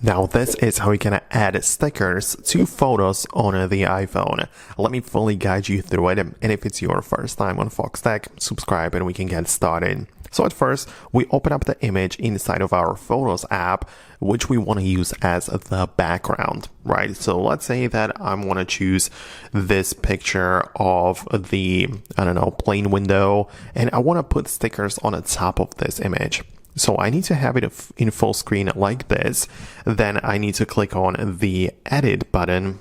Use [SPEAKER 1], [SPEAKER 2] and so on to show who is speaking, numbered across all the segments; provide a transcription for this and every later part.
[SPEAKER 1] Now this is how you can add stickers to photos on the iPhone. Let me fully guide you through it, and if it's your first time on Foxtecc, subscribe and we can get started. So at first, we open up the image inside of our Photos app, which we want to use as the background, right? So let's say that I want to choose this picture of the, plane window, and I want to put stickers on the top of this image. So I need to have it in full screen like this. Then I need to click on the edit button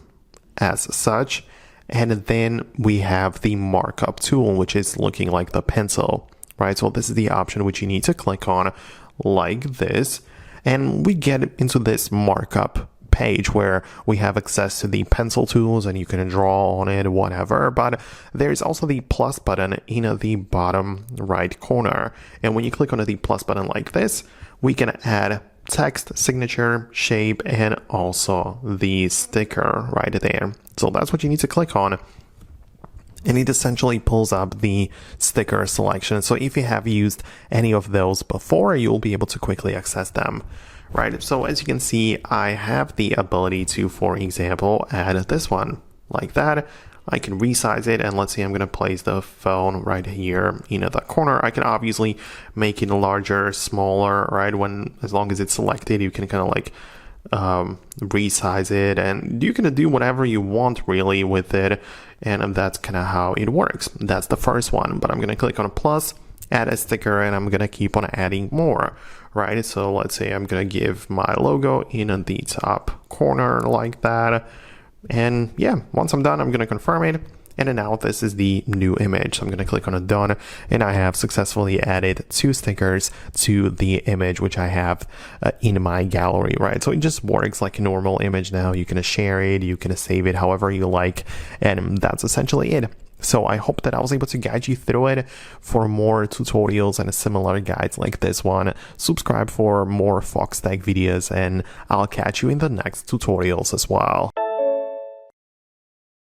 [SPEAKER 1] as such. And then we have the markup tool, which is looking like the pencil, right? So this is the option which you need to click on like this. And we get into this markup page where we have access to the pencil tools and you can draw on it, whatever. But there's also the plus button in the bottom right corner. And when you click on the plus button like this, we can add text, signature, shape, and also the sticker right there. So that's what you need to click on. And it essentially pulls up the sticker selection. So if you have used any of those before, you'll be able to quickly access them. Right, so as you can see, I have the ability to, for example, add this one like that. I can resize it, and let's say I'm going to place the phone right here in the corner. I can obviously make it larger, smaller, right? As long as it's selected, you can kind of like resize it, and you can do whatever you want really with it, and that's kind of how it works. That's the first one, but I'm going to click on a plus, add a sticker, and I'm going to keep on adding more, right? So let's say I'm going to give my logo in the top corner like that. And yeah, once I'm done, I'm going to confirm it. And now this is the new image. So I'm going to click on a done, and I have successfully added 2 stickers to the image, which I have in my gallery, right? So it just works like a normal image now. You can share it, you can save it however you like, and that's essentially it. So I hope that I was able to guide you through it. For more tutorials and similar guides like this one, subscribe for more Foxtecc videos, and I'll catch you in the next tutorials as well.